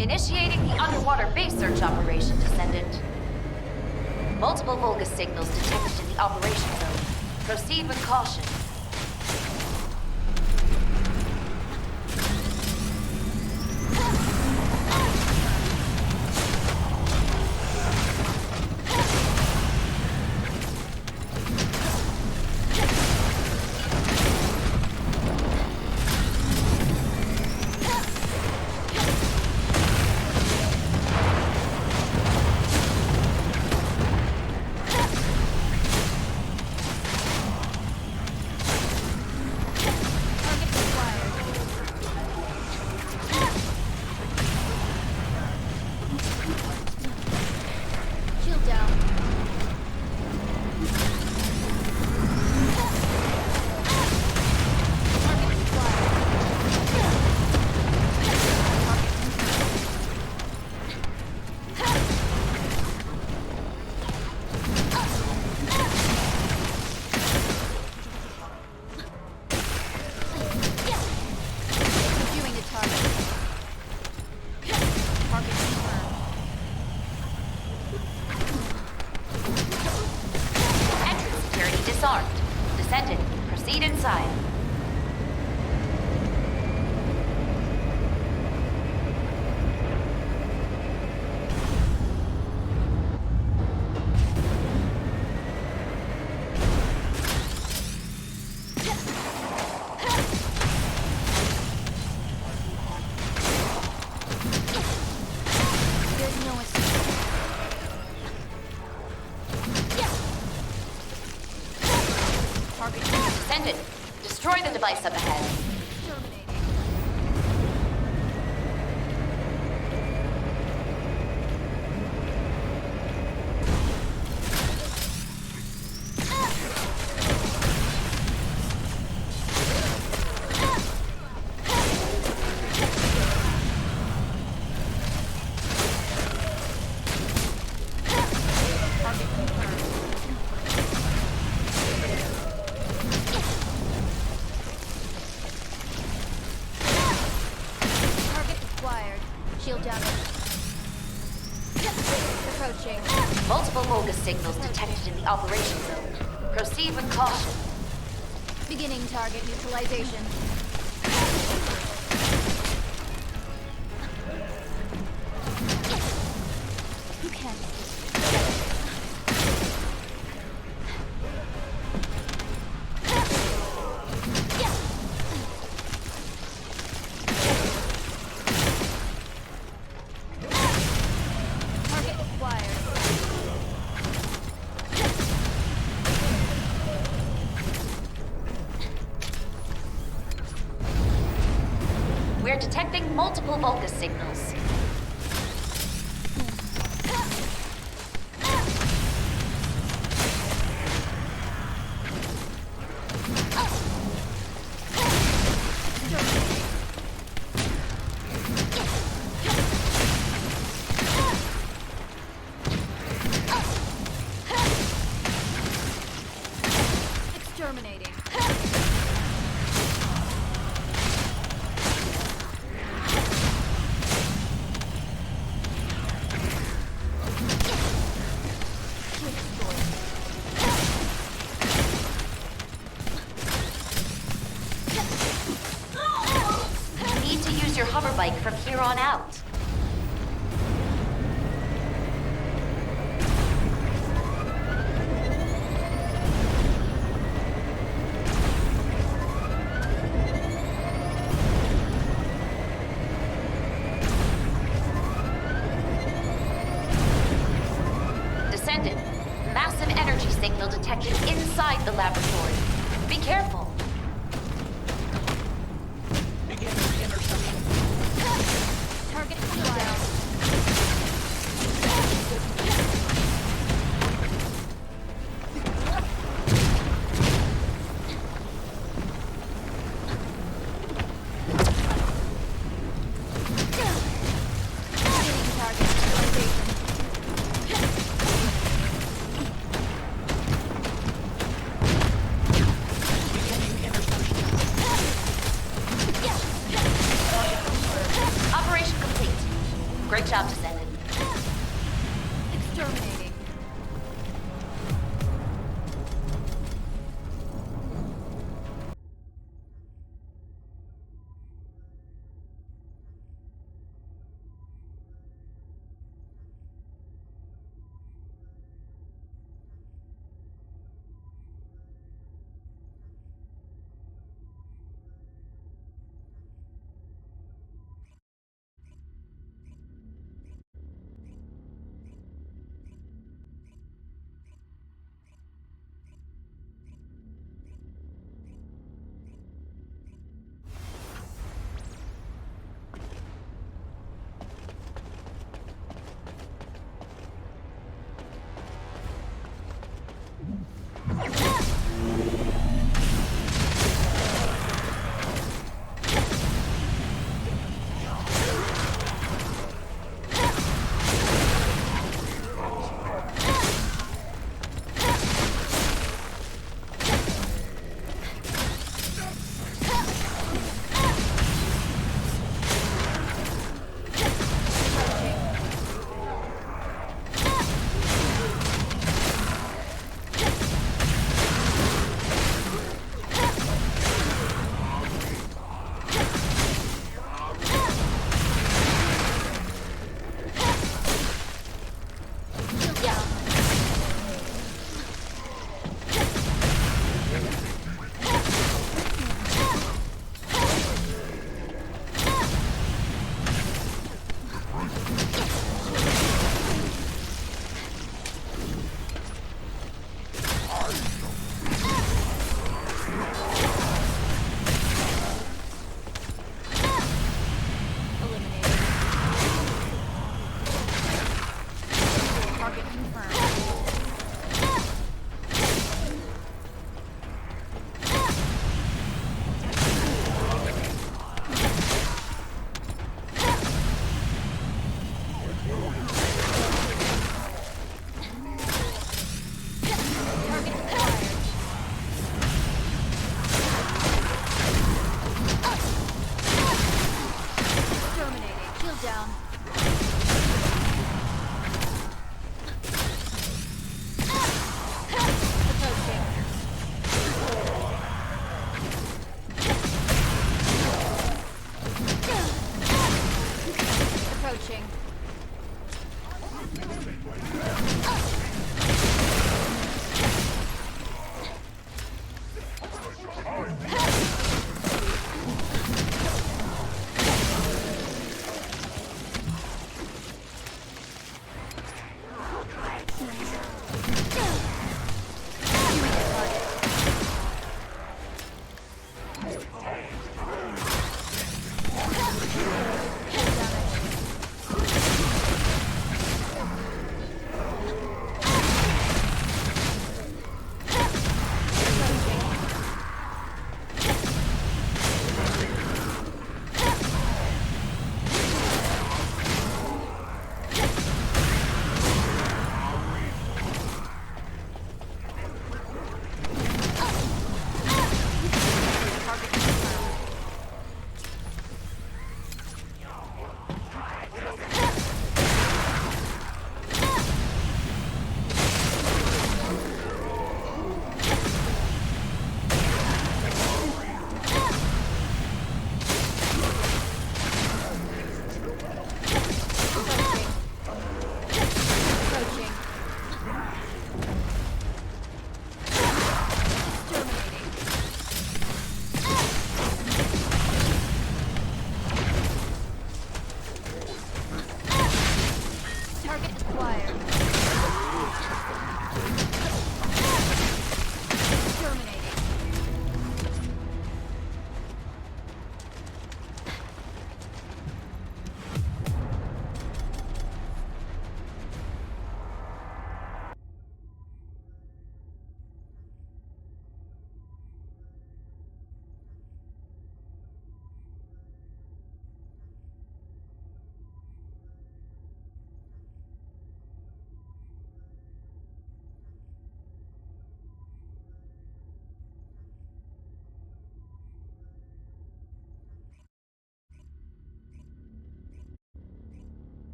Initiating the underwater base search operation, Descendant. Multiple Volga signals detected in the operation zone. Proceed with caution. Disarmed. Descendant, proceed inside. There's no escape. Descendant, destroy the device up ahead. Shield damage. Approaching. Multiple Volga signals detected in the operation zone. Proceed with caution. Beginning target neutralization. You can't. We're detecting multiple Volga signals. Exterminating. Your hover bike from here on out. Descendant, massive energy signal detected inside the laboratory. Be careful. Target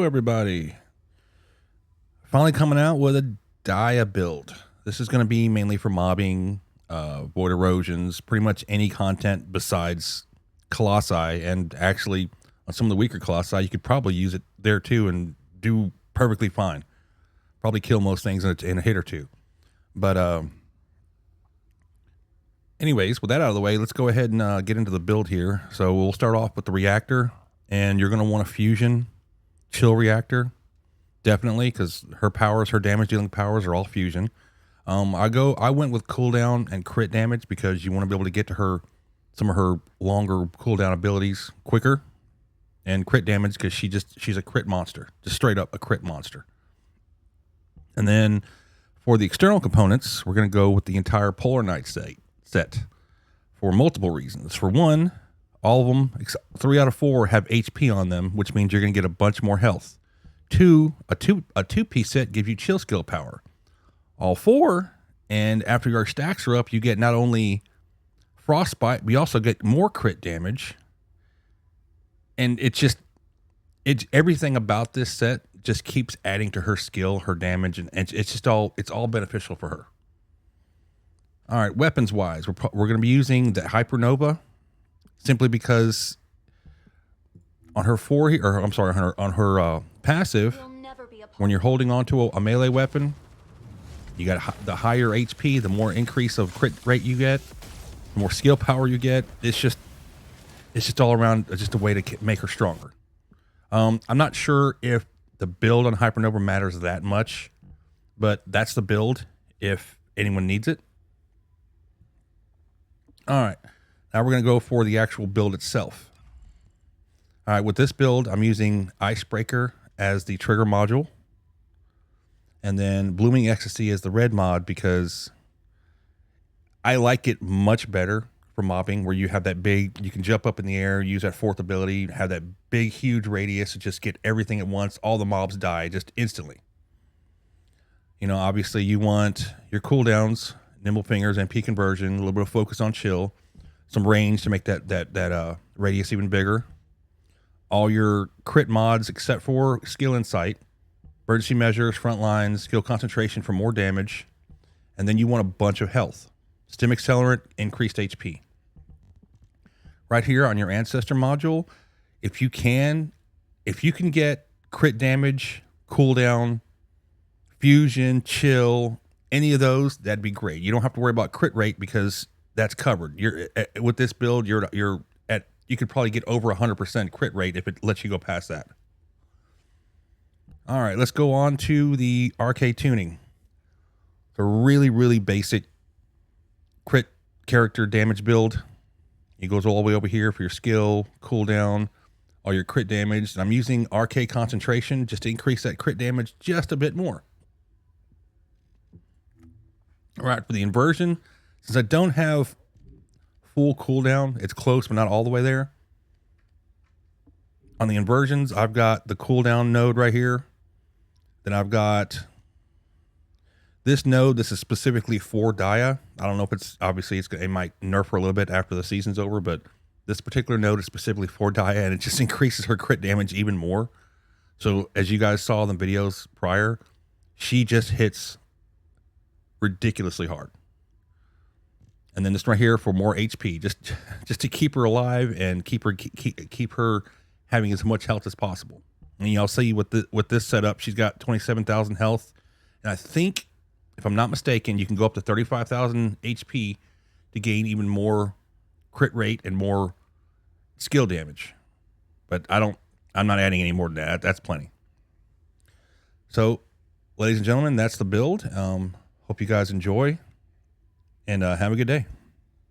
everybody. Finally coming out with a Dia build. This is going to be mainly for mobbing, void erosions, pretty much any content besides Colossi, and actually on some of the weaker Colossi, you could probably use it there too and do perfectly fine. Probably kill most things in a hit or two. But anyways, with that out of the way, let's go ahead and get into the build here. So we'll start off with the reactor, and you're going to want a fusion chill reactor, definitely, because her powers, her damage dealing powers are all fusion. I went with cooldown and crit damage because you want to be able to get to some of her longer cooldown abilities quicker, and crit damage because she's a crit monster, just straight up a crit monster. And then for the external components, we're going to go with the entire Polar Knight set for multiple reasons. For one, all of them, 3 out of 4 have HP on them, which means you're going to get a bunch more health. Two, a two-piece set gives you chill skill power. All 4, and after your stacks are up, you get not only frostbite, but you also get more crit damage. And it's everything about this set just keeps adding to her skill, her damage, and it's all beneficial for her. All right, weapons wise, we're going to be using the Hypernova simply because on her on her passive, when you're holding on to a melee weapon, you got the higher HP, the more increase of crit rate you get, the more skill power you get. It's just all around just a way to make her stronger. I'm not sure if the build on Hypernova matters that much, but that's the build if anyone needs it. All right, now we're going to go for the actual build itself. All right, with this build, I'm using Icebreaker as the trigger module, and then Blooming Ecstasy as the red mod because I like it much better for mobbing, where you have that big, you can jump up in the air, use that 4th ability, have that big, huge radius to just get everything at once. All the mobs die just instantly. You know, obviously you want your cooldowns, nimble fingers, MP conversion, a little bit of focus on chill, some range to make that radius even bigger. All your crit mods except for skill insight, emergency measures, front lines, skill concentration for more damage, and then you want a bunch of health. Stim accelerant, increased HP. Right here on your Ancestor module, if you can get crit damage, cooldown, fusion, chill, any of those, that'd be great. You don't have to worry about crit rate because that's covered. You're with this build, you could probably get over 100% crit rate if it lets you go past that. All right, let's go on to the RK tuning. It's a really, really basic crit character damage build. It goes all the way over here for your skill, cooldown, all your crit damage. And I'm using RK concentration just to increase that crit damage just a bit more. All right, for the inversion, since I don't have full cooldown, it's close but not all the way there. On the inversions, I've got the cooldown node right here. Then I've got this node. This is specifically for Dia. I don't know if it might nerf her a little bit after the season's over, but this particular node is specifically for Dia, and it just increases her crit damage even more. So as you guys saw in the videos prior, she just hits ridiculously hard. And then this right here for more HP, just to keep her alive and keep her having as much health as possible. And y'all see with this setup, she's got 27,000 health, and I think, if I'm not mistaken, you can go up to 35,000 HP to gain even more crit rate and more skill damage. But I'm not adding any more than that. That's plenty. So, ladies and gentlemen, that's the build. Hope you guys enjoy, and have a good day.